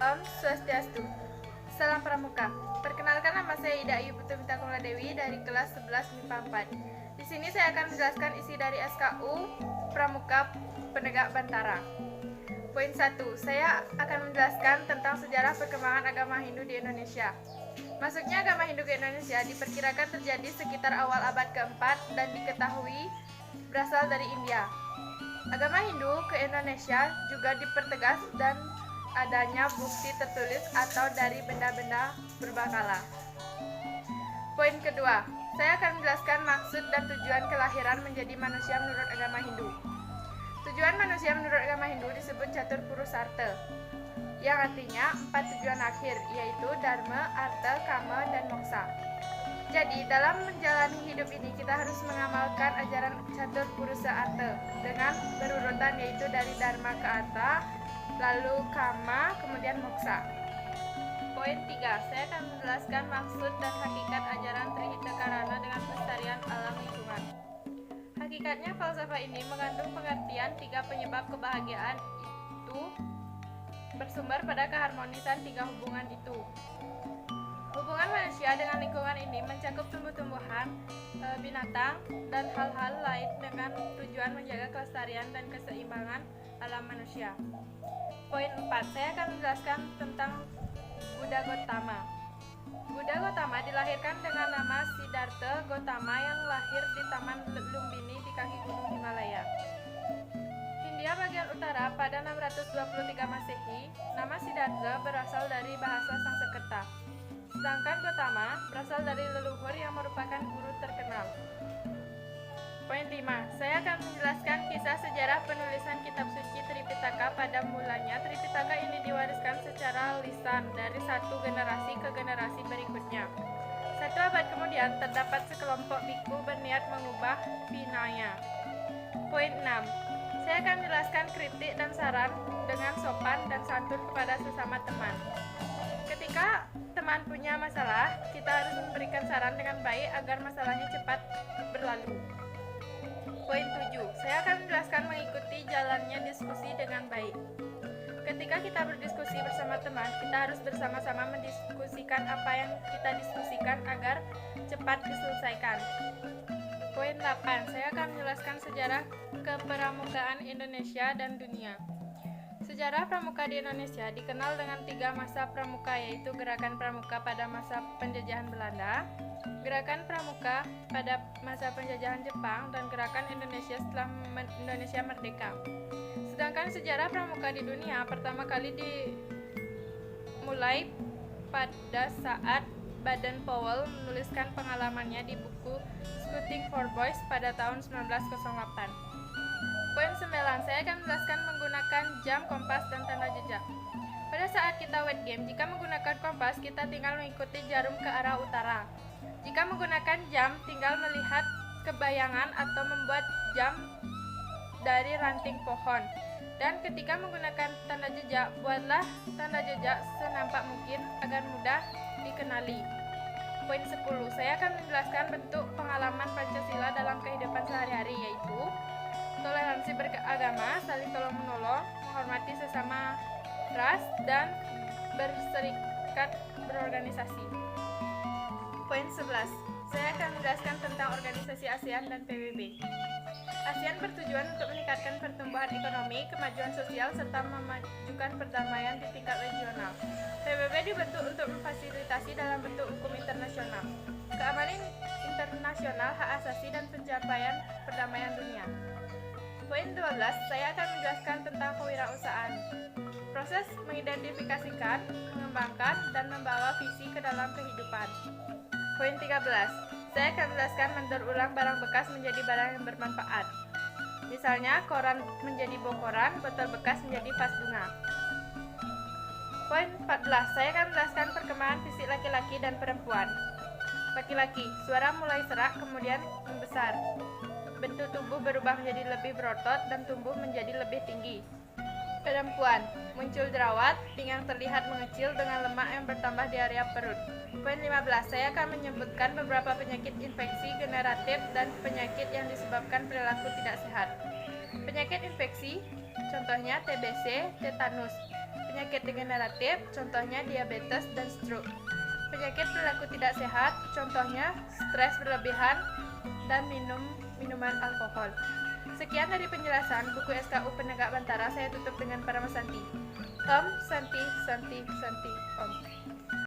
Om Swastiastu. Salam Pramuka. Perkenalkan, nama saya Ida Ayu Putumita Kumala Dewi dari kelas 11 MIPA 4. Di sini saya akan menjelaskan isi dari SKU Pramuka Penegak Bantara. Poin 1. Saya akan menjelaskan tentang sejarah perkembangan agama Hindu di Indonesia. Masuknya agama Hindu ke Indonesia diperkirakan terjadi sekitar awal abad keempat dan diketahui berasal dari India. Agama Hindu ke Indonesia juga dipertegas dan adanya bukti tertulis atau dari benda-benda berbakala. Poin kedua, saya akan menjelaskan maksud dan tujuan kelahiran menjadi manusia menurut agama Hindu. Tujuan manusia menurut agama Hindu disebut Catur Purusarta, yang artinya 4 tujuan akhir, yaitu Dharma, Artha, Kama, dan Moksa. Jadi, dalam menjalani hidup ini kita harus mengamalkan ajaran Catur Purusarta dengan berurutan, yaitu dari Dharma ke Artha, lalu Kama, kemudian Moksa. Poin 3, saya akan menjelaskan maksud dan hakikat ajaran Trihita Karana dengan pelestarian alam lingkungan. Hakikatnya, falsafah ini mengandung pengertian 3 penyebab kebahagiaan itu bersumber pada keharmonisan 3 hubungan itu. Hubungan manusia dengan lingkungan ini mencakup tumbuh-tumbuhan, binatang, dan hal-hal lain dengan tujuan menjaga kelestarian dan keseimbangan alam manusia. Poin 4, saya akan menjelaskan tentang Buddha Gautama. Buddha Gautama dilahirkan dengan nama Siddhartha Gautama yang lahir di Taman Lumbini di kaki Gunung Himalaya, Hindia bagian utara pada 623 Masehi. Nama Siddhartha berasal dari bahasa Sanskerta, sedangkan Gautama berasal dari leluhur yang merupakan guru terkenal. Poin 5, saya akan menjelaskan kisah sejarah penulisan kitab suci Tripitaka. Pada mulanya, Tripitaka ini diwariskan secara lisan dari satu generasi ke generasi berikutnya. 1 abad kemudian, terdapat sekelompok biku berniat mengubah Vinaya. Poin 6, saya akan menjelaskan kritik dan saran dengan sopan dan santun kepada sesama teman. Ketika teman punya masalah, kita harus memberikan saran dengan baik agar masalahnya cepat berlalu. Poin 7, saya akan menjelaskan mengikuti jalannya diskusi dengan baik. Ketika kita berdiskusi bersama teman, kita harus bersama-sama mendiskusikan apa yang kita diskusikan agar cepat diselesaikan. Poin 8, saya akan menjelaskan sejarah kepramukaan Indonesia dan dunia. Sejarah pramuka di Indonesia dikenal dengan 3 masa pramuka, yaitu Gerakan Pramuka pada masa penjajahan Belanda, Gerakan Pramuka pada masa penjajahan Jepang, dan Gerakan Indonesia setelah Indonesia merdeka. Sedangkan sejarah pramuka di dunia pertama kali dimulai pada saat Baden-Powell menuliskan pengalamannya di buku Scouting for Boys pada tahun 1908. Poin 9, saya akan menjelaskan menggunakan jam, kompas, dan tanda jejak. Pada saat kita wet game, jika menggunakan kompas, kita tinggal mengikuti jarum ke arah utara. Jika menggunakan jam, tinggal melihat kebayangan atau membuat jam dari ranting pohon. Dan ketika menggunakan tanda jejak, buatlah tanda jejak senampak mungkin agar mudah dikenali. Poin 10, saya akan menjelaskan bentuk pengalaman Pancasila dalam kehidupan sehari-hari, yaitu toleransi beragama, saling tolong-menolong, menghormati sesama ras, dan berserikat berorganisasi. Poin 11, saya akan menjelaskan tentang organisasi ASEAN dan PBB. ASEAN bertujuan untuk meningkatkan pertumbuhan ekonomi, kemajuan sosial, serta memajukan perdamaian di tingkat regional. PBB dibentuk untuk memfasilitasi dalam bentuk hukum internasional, keamanan internasional, hak asasi, dan pencapaian perdamaian dunia. Poin 12, saya akan menjelaskan tentang kewirausahaan. Proses mengidentifikasikan, mengembangkan, dan membawa visi ke dalam kehidupan. Poin 13, saya akan menjelaskan mendaur ulang barang bekas menjadi barang yang bermanfaat. Misalnya, koran menjadi bokoran, botol bekas menjadi vas bunga. Poin 14, saya akan menjelaskan perkembangan fisik laki-laki dan perempuan. Laki-laki, suara mulai serak, kemudian membesar. Bentuk tubuh berubah menjadi lebih berotot dan tumbuh menjadi lebih tinggi. Perempuan, muncul jerawat, pinggang terlihat mengecil dengan lemak yang bertambah di area perut. Poin 15, saya akan menyebutkan beberapa penyakit infeksi generatif dan penyakit yang disebabkan perilaku tidak sehat. Penyakit infeksi, contohnya TBC, tetanus. Penyakit degeneratif, contohnya diabetes dan stroke. Penyakit perilaku tidak sehat, contohnya stres berlebihan dan minuman alkohol. Sekian dari penjelasan buku SKU Penegak Bantara. Saya tutup dengan Paramasanti. Om Santi Santi Santi Om.